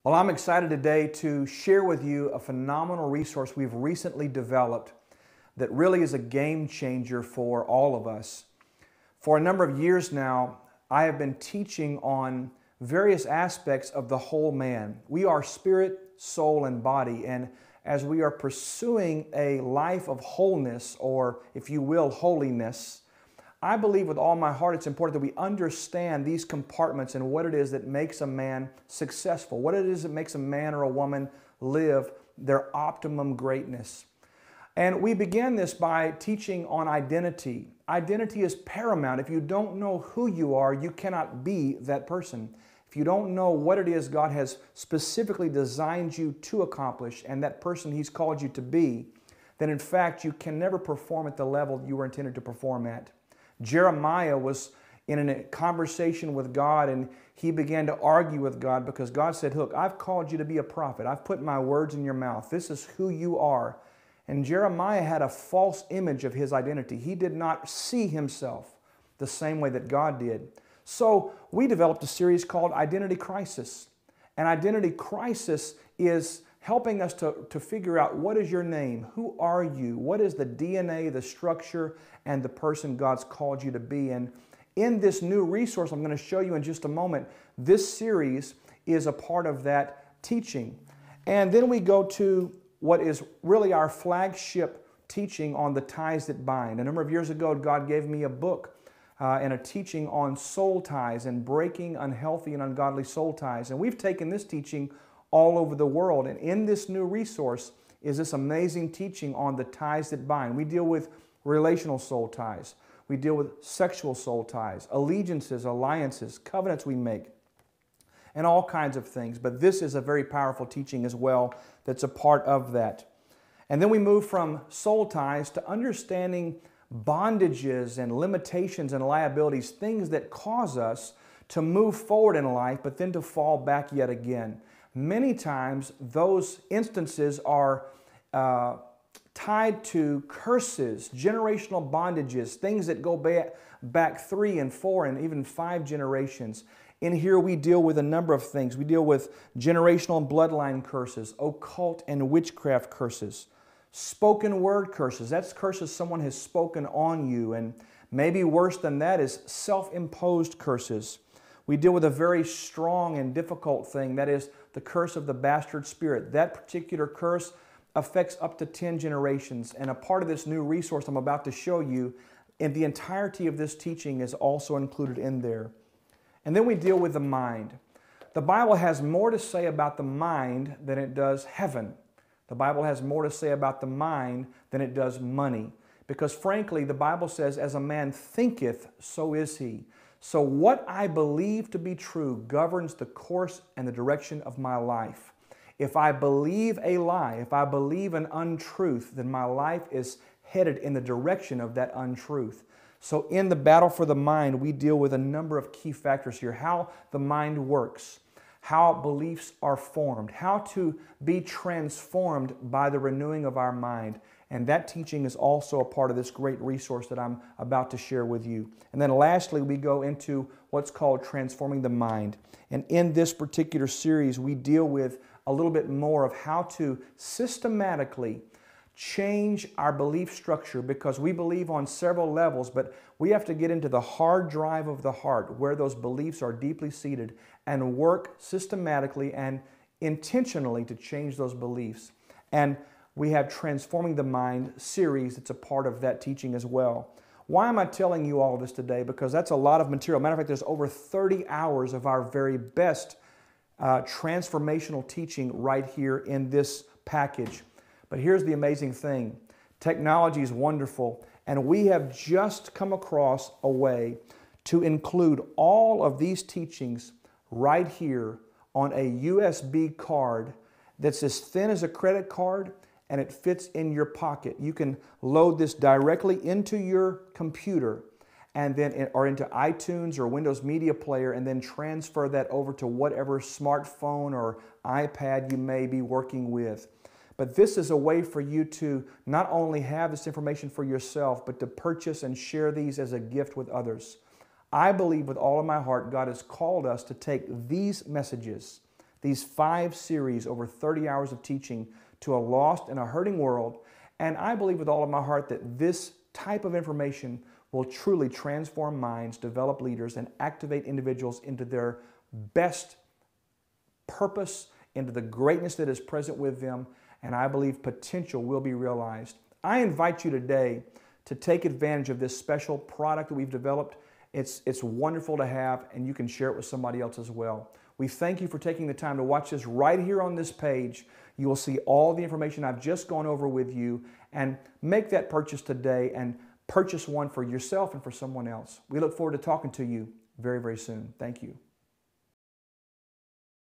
Well, I'm excited today to share with you a phenomenal resource we've recently developed that really is a game changer for all of us. For a number of years now, I have been teaching on various aspects of the whole man. We are spirit, soul, and body, and as we are pursuing a life of wholeness, or if you will, holiness, I believe with all my heart it's important that we understand these compartments and what it is that makes a man successful, what it is that makes a man or a woman live their optimum greatness. And we began this by teaching on identity. Identity is paramount. If you don't know who you are, you cannot be that person. If you don't know what it is God has specifically designed you to accomplish and that person He's called you to be, then in fact you can never perform at the level you were intended to perform at. Jeremiah was in a conversation with God, and he began to argue with God because God said, look, I've called you to be a prophet. I've put my words in your mouth. This is who you are. And Jeremiah had a false image of his identity. He did not see himself the same way that God did. So we developed a series called Identity Crisis. And Identity Crisis is helping us to figure out what is your name, who are you, what is the DNA, the structure, and the person God's called you to be. And in this new resource I'm going to show you in just a moment, this series is a part of that teaching. And then we go to what is really our flagship teaching on the ties that bind. A number of years ago, God gave me a book and a teaching on soul ties and breaking unhealthy and ungodly soul ties. And we've taken this teaching all over the world. And in this new resource is this amazing teaching on the ties that bind. We deal with relational soul ties. We deal with sexual soul ties, allegiances, alliances, covenants we make, and all kinds of things. But this is a very powerful teaching as well that's a part of that. And then we move from soul ties to understanding bondages and limitations and liabilities, things that cause us to move forward in life, but then to fall back yet again. Many times those instances are tied to curses, generational bondages, things that go back 3 and 4 and even 5 generations. In here we deal with a number of things. We deal with generational and bloodline curses, occult and witchcraft curses, spoken word curses. That's curses someone has spoken on you, and maybe worse than that is self-imposed curses. We deal with a very strong and difficult thing, that is the curse of the bastard spirit. That particular curse affects up to 10 generations, and a part of this new resource I'm about to show you, in the entirety of this teaching is also included in there. And then we deal with the mind. The Bible has more to say about the mind than it does heaven. The Bible has more to say about the mind than it does money. Because frankly, the Bible says, as a man thinketh, so is he. So what I believe to be true governs the course and the direction of my life. If I believe a lie, if I believe an untruth, then my life is headed in the direction of that untruth. So in the battle for the mind, we deal with a number of key factors here. How the mind works, how beliefs are formed, how to be transformed by the renewing of our mind. And that teaching is also a part of this great resource that I'm about to share with you. And then lastly, we go into what's called transforming the mind. And in this particular series, we deal with a little bit more of how to systematically change our belief structure, because we believe on several levels, but we have to get into the hard drive of the heart where those beliefs are deeply seated and work systematically and intentionally to change those beliefs. And we have Transforming the Mind series that's a part of that teaching as well. Why am I telling you all of this today? Because that's a lot of material. Matter of fact, there's over 30 hours of our very best transformational teaching right here in this package. But here's the amazing thing. Technology is wonderful, and we have just come across a way to include all of these teachings right here on a USB card that's as thin as a credit card, and it fits in your pocket. You can load this directly into your computer and then or into iTunes or Windows Media Player, and then transfer that over to whatever smartphone or iPad you may be working with. But this is a way for you to not only have this information for yourself, but to purchase and share these as a gift with others. I believe with all of my heart God has called us to take these messages, these 5 series over 30 hours of teaching to a lost and a hurting world. And I believe with all of my heart that this type of information will truly transform minds, develop leaders, and activate individuals into their best purpose, into the greatness that is present with them, and I believe potential will be realized. I invite you today to take advantage of this special product that we've developed. It's wonderful to have, and you can share it with somebody else as well. We thank you for taking the time to watch this right here on this page. You will see all the information I've just gone over with you, and make that purchase today and purchase one for yourself and for someone else. We look forward to talking to you very, very soon. Thank you.